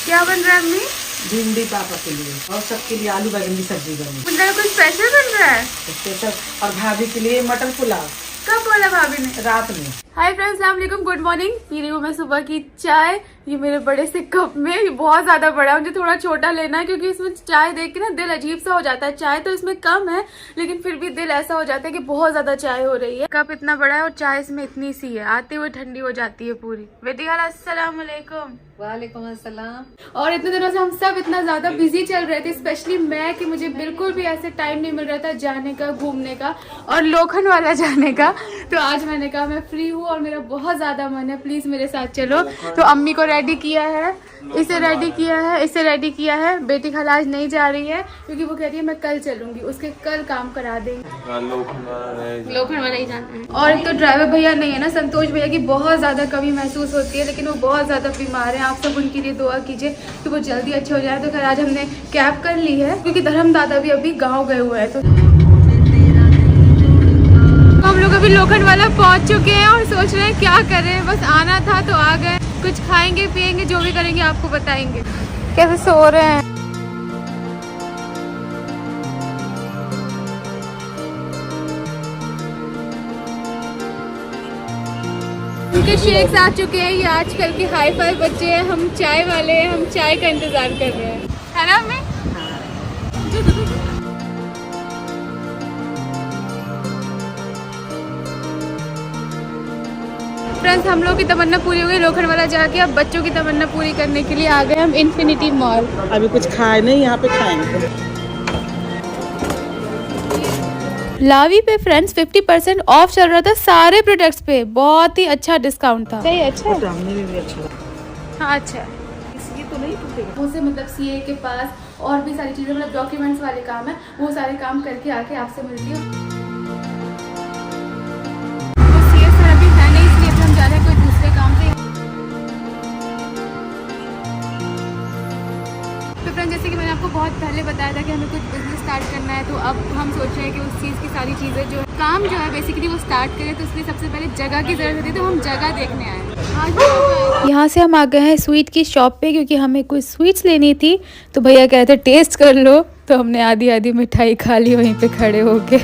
क्या बन रहा है अम्मी? भिंडी पापा के लिए और सबके लिए आलू बैगन की सब्जी बनी। मुझे कुछ स्पेशल बन रहा है स्पेशल। और भाभी के लिए मटर पुलाव। कब बोला भाभी ने? रात में। हाय फ्रेंड्स, अस्सलाम वालेकुम, गुड मॉर्निंग। पी रही हूँ मैं सुबह की चाय, ये मेरे बड़े से कप में। ये बहुत ज्यादा बड़ा है, मुझे थोड़ा छोटा लेना है क्योंकि इसमें चाय देख के ना दिल अजीब सा हो जाता है। चाय तो इसमें कम है लेकिन फिर भी दिल ऐसा हो जाता है कि बहुत ज्यादा चाय हो रही है। कप इतना बड़ा है और चाय इसमें इतनी सी है, आते हुए ठंडी हो जाती है पूरी। बेटी अस्सलाम वालेकुम। वालेकुम अस्सलाम। और इतने दिनों से हम सब इतना ज्यादा बिजी चल रहे थे, स्पेशली मैं, कि मुझे बिल्कुल भी ऐसे टाइम नहीं मिल रहा था जाने का, घूमने का और लोखंड वाला जाने का। तो आज मैंने कहा मैं फ्री हूँ और मेरा बहुत ज्यादा मन है, प्लीज मेरे साथ चलो। तो अम्मी को रेडी किया है, इसे रेडी किया है, इसे रेडी किया है। बेटी खाला आज नहीं जा रही है क्योंकि वो कह रही है मैं कल चलूंगी, उसके कल काम करा देंगे। लोखंड वाला ही जाना है। और एक तो ड्राइवर भैया नहीं है ना, संतोष भैया की बहुत ज्यादा कमी महसूस होती है, लेकिन वो बहुत ज्यादा बीमार है। आप सब उनके लिए दुआ कीजिए कि वो जल्दी अच्छे हो जाए। तो खैर आज हमने कैब कर ली है क्योंकि धर्म दादा भी अभी गाँव गए हुए हैं। तो हम लोग अभी लोखंड वाला पहुंच चुके हैं और सोच रहे हैं क्या करें, बस आना था तो आ गए। कुछ खाएंगे पिएंगे, जो भी करेंगे आपको बताएंगे। कैसे सो रहे हैं? उनके शेक्स आ चुके हैं, ये आजकल के हाई फाई बच्चे हैं। हम चाय वाले हैं, हम चाय का इंतजार कर रहे हैं, है ना हमें? फ्रेंड्स, हम लोग की तमन्ना पूरी हो गई लोखंड वाला जाके। अब बच्चों की तमन्ना पूरी करने के लिए आ गए हम इन्फिनिटी मॉल। अभी कुछ खाए नहीं, यहाँ पे खाएंगे। लावी पे फ्रेंड्स 50% ऑफ चल रहा था सारे प्रोडक्ट्स पे, बहुत ही अच्छा डिस्काउंट था। सही, अच्छा है? भी अच्छा। हाँ अच्छा है। ये तो नहीं टूटेगा। उसे मतलब सीए के पास और भी सारी चीजें, मतलब डॉक्यूमेंट्स वाले काम है, वो सारे काम करके आके आपसे मिलती हूँ। हम जा रहे हैं कोई दूसरे काम से। तो फ्रेंड, जैसे कि मैंने आपको बहुत पहले बताया था कि हमें कुछ बिजनेस स्टार्ट करना है, तो अब हम सोच रहे हैं कि उस चीज़ की सारी चीज़ें जो काम जो है बेसिकली वो स्टार्ट करें। तो इसलिए सबसे पहले जगह की ज़रूरत होती है, तो हम जगह देखने आए। यहाँ से हम आ गए हैं स्वीट की शॉप पे क्योंकि हमें कुछ स्वीट्स लेनी थी। तो भैया कह रहे थे टेस्ट कर लो, तो हमने आधी आधी मिठाई खा ली वहीं पे खड़े होके।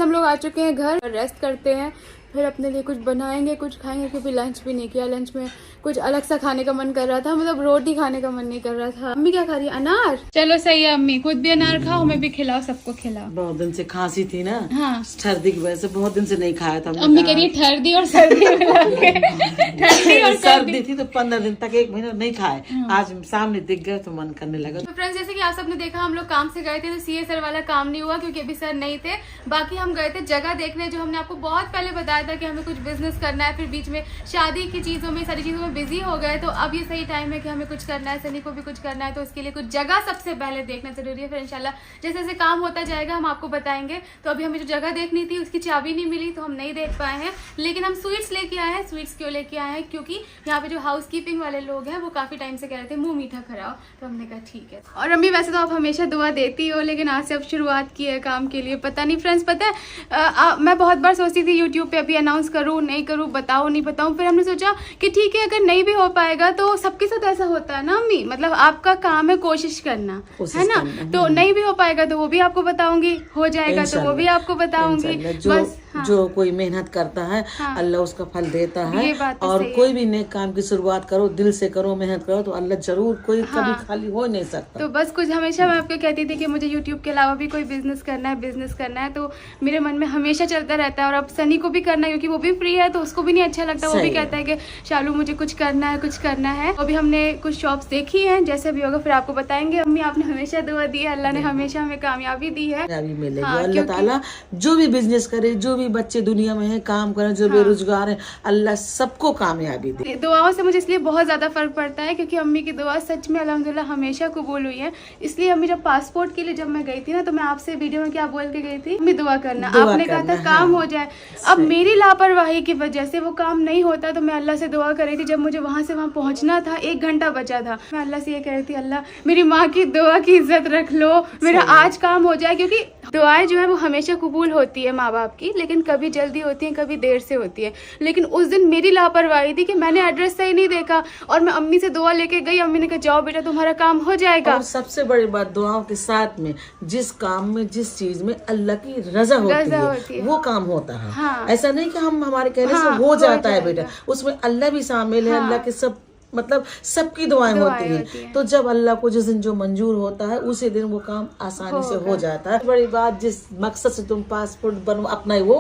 हम लोग आ चुके हैं घर, रेस्ट करते हैं, फिर अपने लिए कुछ बनाएंगे, कुछ खाएंगे क्योंकि लंच भी नहीं किया। लंच में कुछ अलग सा खाने का मन कर रहा था, मतलब रोटी खाने का मन नहीं कर रहा था। अम्मी क्या खा रही है? अनार। चलो सही है अम्मी, खुद भी अनार खाओ, हमें भी खिलाओ, सबको खिलाओ। बहुत दिन से खांसी थी ना, हाँ, सर्दी की वजह से बहुत दिन से नहीं खाया था। अम्मी कह रही है ठंडी और सर्दी मिला के। ठंडी और सर्दी थी तो 15 दिन तक, 1 महीना नहीं खाए। आज सामने दिख गए तो मन करने लगा। तो फ्रेंड्स, जैसे कि आप सबने देखा, हम लोग काम से गए थे, तो सीए सर वाला काम नहीं हुआ क्योंकि अभी सर नहीं थे। बाकी हम गए थे जगह देखने, जो हमने आपको बहुत पहले बताया था कि हमें कुछ बिजनेस करना है। फिर बीच में शादी की चीजों में, सारी चीजों में बिजी हो गए, तो अब ये सही टाइम है कि हमें कुछ करना है, सनी को भी कुछ करना है। तो उसके लिए कुछ जगह सबसे पहले देखना जरूरी है। फिर इंशाल्लाह जैसे जैसे काम होता जाएगा हम आपको बताएंगे। तो अभी हमें जो जगह देखनी थी उसकी चाबी नहीं मिली, तो हम नहीं देख पाए हैं, लेकिन हम स्वीट्स लेके आए हैं। स्वीट्स क्यों लेके आए हैं? क्योंकि यहाँ पे जो हाउस कीपिंग वाले लोग हैं वो काफी टाइम से कह रहे थे मुंह मीठा कराओ, तो हमने कहा ठीक है। और अम्मी वैसे तो आप हमेशा दुआ देती हो, लेकिन आज से अब शुरुआत की है काम के लिए। पता नहीं फ्रेंड्स, पता है मैं बहुत बार सोचती थी यूट्यूब पे अभी अनाउंस करूँ नहीं करूँ, बताऊँ नहीं बताऊँ। फिर हमने सोचा कि ठीक है, अगर नहीं भी हो पाएगा तो सबके साथ ऐसा होता है ना अम्मी, मतलब आपका काम है कोशिश करना, है ना? तो नहीं भी हो पाएगा तो वो भी आपको बताऊंगी, हो जाएगा तो वो भी आपको बताऊंगी। बस हाँ। जो कोई मेहनत करता है हाँ। अल्लाह उसका फल देता है। ये बात तो और सही कोई है। भी नेक काम की शुरुआत करो, दिल से करो, मेहनत करो तो अल्लाह जरूर, कोई हाँ। कभी खाली हो नहीं सकता। तो बस कुछ हमेशा मैं आपको कहती थी कि मुझे यूट्यूब के अलावा भी कोई बिजनेस करना है, तो मेरे मन में हमेशा चलता रहता है। और अब सनी को भी करना है क्योंकि वो भी फ्री है, तो उसको भी नहीं अच्छा लगता। वो भी कहता है कि शालू मुझे कुछ करना है, कुछ करना है। अभी हमने कुछ शॉप्स देखी हैं, जैसे भी होगा फिर आपको बताएंगे। अम्मी आपने हमेशा दुआ दी है, अल्लाह ने हमेशा हमें कामयाबी दी है। मिलेगी हाँ, अल्लाह ताला। जो भी बिजनेस करे, जो भी बच्चे दुनिया में है काम करें, जो बेरोजगार है, अल्लाह सबको कामयाबी दे। दुआओं से मुझे इसलिए बहुत ज्यादा फर्क पड़ता है क्योंकि अम्मी की दुआ सच में अल्हम्दुलिल्लाह हमेशा कबूल हुई है। इसलिए अम्मी जब पासपोर्ट के लिए जब मैं गई थी ना, तो मैं आपसे वीडियो में क्या बोल के गई थी, अम्मी दुआ करना, आपने कहा था काम हो जाए। अब मेरी लापरवाही की वजह से वो काम नहीं होता, तो मैं अल्लाह से दुआ कर रही थी। जब मुझे वहाँ से वहाँ पहुँचना था, 1 घंटा बचा था, मैं अल्लाह से ये कह रही थी, अल्लाह मेरी माँ की दुआ की इज्जत रख लो, मेरा आज काम हो जाए। क्योंकि दुआएं जो है वो हमेशा कबूल होती है माँ बाप की, लेकिन दिन कभी जल्दी होती है, कभी देर से होती है। लेकिन उस दिन मेरी लापरवाही थी कि मैंने एड्रेस सही नहीं देखा और मैं अम्मी से दुआ लेके गई। अम्मी ने कहा जाओ बेटा तुम्हारा काम हो जाएगा। और सबसे बड़ी बात, दुआओं के साथ में जिस काम में, जिस चीज में अल्लाह की रजा होती है वो काम होता है। हाँ। ऐसा नहीं कि हम हमारे कहने से हो जाता है बेटा, उसमें अल्लाह भी शामिल है। अल्लाह के सब मतलब सबकी दुआएं होती हैं। तो जब अल्लाह को जिस दिन जो मंजूर होता है उसी दिन वो काम आसानी से हो जाता है। बड़ी बात, जिस मकसद से तुम पासपोर्ट अपना वो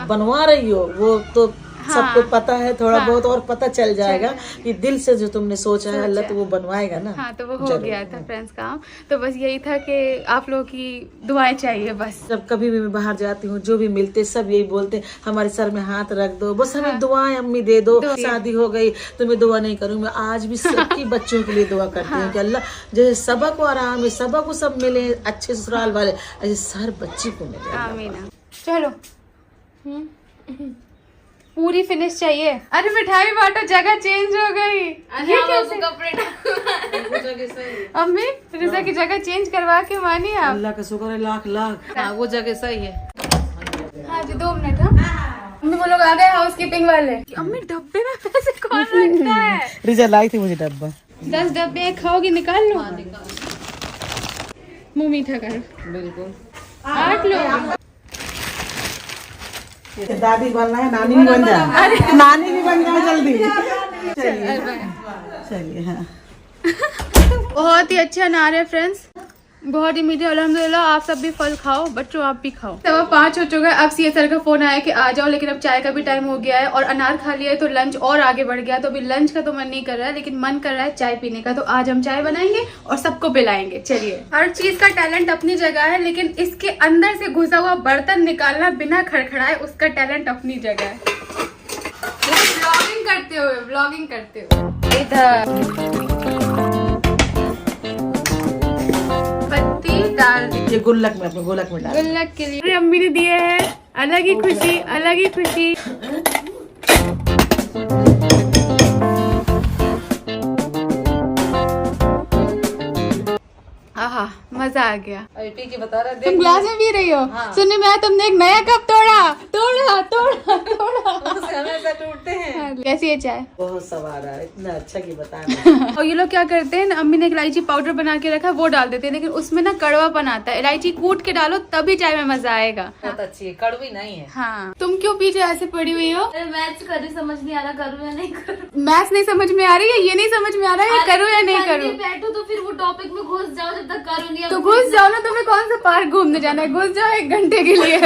बनवा रही हो वो तो सबको पता है, थोड़ा बहुत और पता चल जाएगा कि दिल से जो तुमने सोचा है अल्लाह तो वो बनवाएगा ना। हाँ, तो वो हो गया था फ्रेंड्स काम। तो बस यही था कि आप लोगों की दुआएं चाहिए बस। जब कभी भी मैं बाहर जाती हूँ, जो भी मिलते सब यही बोलते हमारे सर में हाथ रख दो, बस हमें दुआएं अम्मी दे दो। शादी हो गई तो मैं दुआ नहीं करूँ, मैं आज भी सबकी बच्चों के लिए दुआ करती हूँ कि अल्लाह जैसे सबक को आराम है, सबक को सब मिले अच्छे ससुराल वाले, ऐसे हर बच्ची को मिले। आमीन। चलो पूरी फिनिश चाहिए। अरे मिठाई बांटो, जगह चेंज हो गई। ये कैसे कपड़े अम्मी रिजा की जगह चेंज करवा के मानी आप। अल्लाह का शुक्र है, लाख लाख। हाँ, वो जगह सही है। हाँ जी 2 मिनट। हाँ अम्मी वो लोग आ गए हाउस कीपिंग वाले। अम्मी डब्बे में पैसे कौन रखता है? रिजा लाई थी मुझे डब्बा। 10 डब्बे खाओगी, निकाल लो। मुँह मीठा करो। बिल्कुल 8 लोग। दादी बनना है, नानी भी बन जाए, नानी भी बन जाए जल्दी। चलिए हाँ। बहुत ही अच्छा अनार है फ्रेंड्स, बहुत ही मीठे। अल्हम्दुलिल्लाह आप सब भी फल खाओ, बच्चों आप भी खाओ। 5:15 हो चुका है। अब सीए सर का फोन आया कि आ जाओ, लेकिन अब चाय का भी टाइम हो गया है और अनार खा लिया है तो लंच और आगे बढ़ गया। तो अभी लंच का तो मन नहीं कर रहा है, लेकिन मन कर रहा है चाय पीने का। तो आज हम चाय बनाएंगे और सबको पिलाएंगे। चलिए, हर चीज का टैलेंट अपनी जगह है, लेकिन इसके अंदर से घुसा हुआ बर्तन निकालना बिना खड़खड़ाए, उसका टैलेंट अपनी जगह है। व्लॉगिंग करते हुए इधर डाल दी। ये गुल्लक में, अपने गुल्लक में डाल। गुल्लक के लिए अम्मी ने दिए हैं, अलग ही खुशी, अलग ही खुशी। आहा मजा आ गया। अभी पी के बता रहा है। तुम ग्लास में पी रही हो? हाँ। सुनने में आया तुमने एक नया कप तोड़ा। हमेशा टूटते हैं। कैसी है चाय? बहुत सवार है, इतना अच्छा की बता रहे। और ये लोग क्या करते हैं, अम्मी ने इलायची पाउडर बना के रखा है वो डाल देते हैं, लेकिन उसमें ना कड़वापन आता है। इलायची कूट के डालो तभी चाय में मजा आएगा। बहुत अच्छी है, कड़वी नहीं है। हाँ, तुम क्यों पीछे ऐसे पड़ी हुई हो? मैथ्स कभी समझ नहीं आ रहा, करूँ या नहीं करूँ। मैथ्स नहीं समझ में आ रही है, ये नहीं समझ में आ रहा है करूँ या नहीं करूँ। बैठो तो फिर वो टॉपिक में घुस जाओ, जब तक करूँ नहीं। तो घुस जाओ ना, तुम्हें कौन सा पार्क घूमने जाना है? घुस जाओ 1 घंटे के लिए,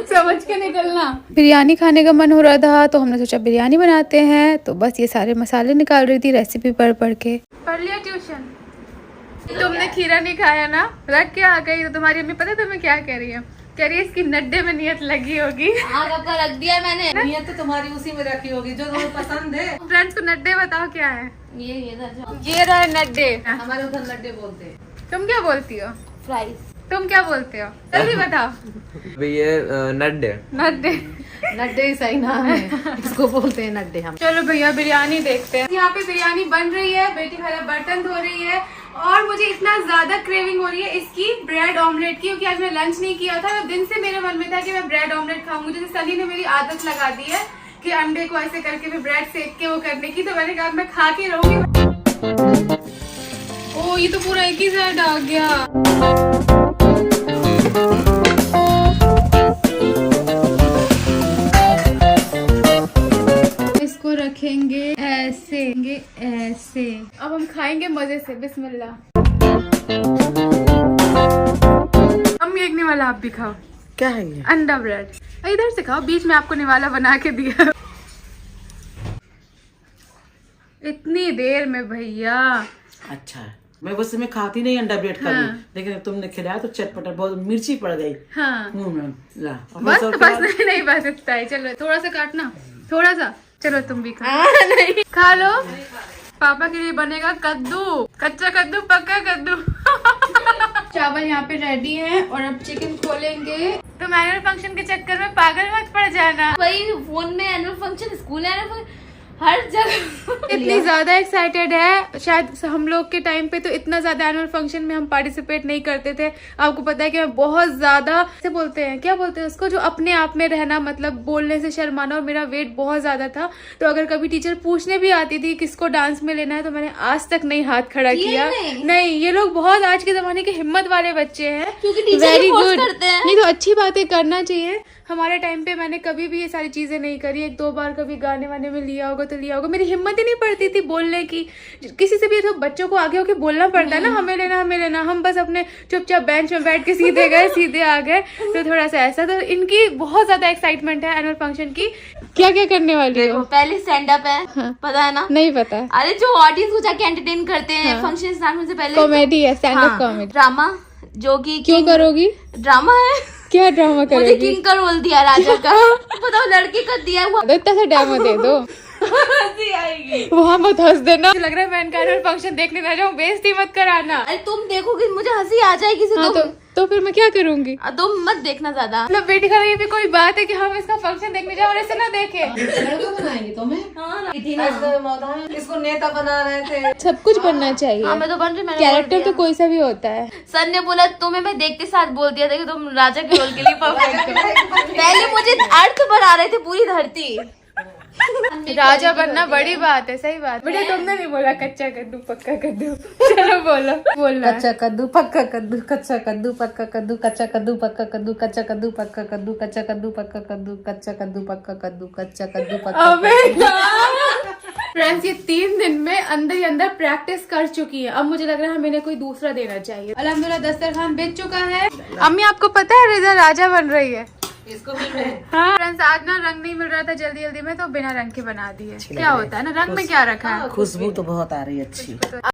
समझ के निकलना। बिरयानी खाने का मन हो रहा था तो हमने सोचा बिरयानी बनाते हैं। तो बस ये सारे मसाले निकाल रही थी रेसिपी पढ़ के। पढ़ लिया ट्यूशन? तुमने खीरा नहीं खाया ना, रख के आ गई। तो तुम्हारी अम्मी पता है तुम्हें क्या कह रही है? कह रही है इसकी नड्डे में नियत लगी होगी। आग आपका रख दिया मैंने। नियत तो तुम्हारी उसी में रखी होगी जो तुम्हें पसंद है। फ्रेंड्स को नड्डे बताओ क्या है? ये रहा नड्डे। हमारे उधर लड्डे बोलते हैं। तुम क्या बोलती हो? फ्राइज। तुम क्या बोलते हो? जल्दी बताओ। ये नड्डे नड्डे। नड्डे ही सही नाम है, इसको बोलते हैं नड्डे हम। चलो भैया बिरयानी देखते हैं। यहाँ पे बिरयानी बन रही है, बेटी मेरा बर्तन धो रही है और मुझे इतना ज्यादा क्रेविंग हो रही है इसकी ब्रेड ऑमलेट की, क्योंकि आज मैं लंच नहीं किया था। दिन से मेरे मन में था कि मैं ब्रेड ऑमलेट खाऊंगी। जैसे सनी ने मेरी आदत लगा दी है कि अंडे को ऐसे करके भी ब्रेड सेक के वो करने की, तो मैंने कहा मैं खा के रहूंगी। ओ ये तो पूरा एक ही साइड आ गया। इसको रखेंगे ऐसे, ऐसे। अब हम खाएंगे मजे से। बिस्मिल्लाह। अम्मी एक निवाला आप भी खाओ। क्या है ये? अंडा ब्रेड। इधर से खाओ, बीच में आपको निवाला बना के दिया। इतनी देर में भैया। अच्छा है, मैं बस में खाती नहीं अंडा ब्रेड कभी। हाँ। लेकिन अब तुमने खिलाया तो चटपटा, बहुत मिर्ची पड़ गई हाँ मुंह में। ला बस नहीं बस इतना ही। चलो थोड़ा सा काटना, थोड़ा सा। चलो तुम भी खा। नहीं खा लो। पापा के लिए बनेगा कद्दू, कच्चा कद्दू, पक्का कद्दू। चावल यहाँ पे रेडी है और अब चिकन खोलेंगे। तुम एनुअल फंक्शन के चक्कर में पागल मत पड़ जाना। वही फोन में annual function, school annual function, हर जगह इतनी ज्यादा एक्साइटेड है। शायद हम लोग के टाइम पे तो इतना ज्यादा एनुअल फंक्शन में हम पार्टिसिपेट नहीं करते थे। आपको पता है कि मैं बहुत ज्यादा से बोलते हैं, क्या बोलते हैं उसको, जो अपने आप में रहना, मतलब बोलने से शर्माना, और मेरा वेट बहुत ज्यादा था। तो अगर कभी टीचर पूछने भी आती थी किसको डांस में लेना है, तो मैंने आज तक नहीं हाथ खड़ा किया। नहीं, ये लोग बहुत आज के जमाने के हिम्मत वाले बच्चे हैं, क्योंकि टीचर वेरी फोर्स गुड। करते हैं। नहीं तो अच्छी बातें करना चाहिए। हमारे टाइम पे मैंने कभी भी ये सारी चीजें नहीं करी। एक दो बार कभी गाने वाने में लिया होगा तो लिया होगा। मेरी हिम्मत ही नहीं पड़ती थी बोलने की। किसी से भी तो बच्चों को आगे होके बोलना पड़ता है ना, हमें लेना हमें लेना। हम बस अपने चुपचाप बेंच में बैठ के सीधे गए, सीधे आ गए। तो थोड़ा सा ऐसा। तो इनकी बहुत ज्यादा एक्साइटमेंट है एनुअल फंक्शन की। क्या क्या करने वाली हो? पहले स्टैंड अप है, पता है ना? नहीं पता। अरे जो ऑडियंस को जाके एंटरटेन करते हैं फंक्शन स्टार्ट होने से पहले। कॉमेडी है, स्टैंड अप कॉमेडी। ड्रामा, जो कि क्यों करोगी? ड्रामा है। क्या ड्रामा मुझे करोगी? किंग का रोल दिया राजा का। बताओ, लड़के का दिया हुआ। इतना सा डेमो दे दो। हंसी आएगी। वहाँ मत हंस देना। लग रहा है मैं इनका एनुअल फंक्शन देखने ना जाऊँ, बेइज्जती मत कराना। अरे तुम देखोगे मुझे हंसी आ जाएगी से। हाँ, तो फिर मैं क्या करूंगी? तुम मत देखना ज्यादा। मतलब बेटी का ये भी कोई बात है कि हम इसका फंक्शन देखने जाए और ऐसे ना देखे? लड़का बनाएंगे तुम्हें। इसको नेता बना रहे थे। सब कुछ बनना चाहिए। हाँ, मैं तो बन रही, मैंने बोल कैरेक्टर दिया। तो कोई सा भी होता है। सर ने बोला तुम्हें, मैं देखते साथ बोल दिया था कि तुम राजा के रोल के लिए परफेक्ट हो। पहले मुझे अर्थ बना रहे थे पूरी धरती। राजा बनना बड़ी बात है, सही बात। बेटा तुमने नहीं बोला कच्चा कद्दू पक्का कद्दू। चलो बोलो, बोलना। कच्चा कद्दू पक्का कद्दू, कच्चा कद्दू पक्का कद्दू, कच्चा कद्दू पक्का कद्दू, कच्चा कद्दू पक्का कद्दू, कच्चा कद्दू पक्का कद्दू, कच्चा कद्दू पक्का कद्दू, कच्चा कद्दू पक्का। फ्रेंड्स, ये 3 दिन में अंदर ही अंदर प्रैक्टिस कर चुकी है। अब मुझे लग रहा है हमें कोई दूसरा देना चाहिए। अल्हम्दुलिल्लाह दस्तरखान बिछ चुका है। अम्मी आपको पता है रिजा राजा बन रही है। इसको मिल रहे हैं। हाँ फ्रेंड्स, आज ना रंग नहीं मिल रहा था जल्दी जल्दी में, तो बिना रंग के बना दिए। क्या होता है ना, रंग में क्या रखा है? खुशबू तो बहुत आ रही है अच्छी।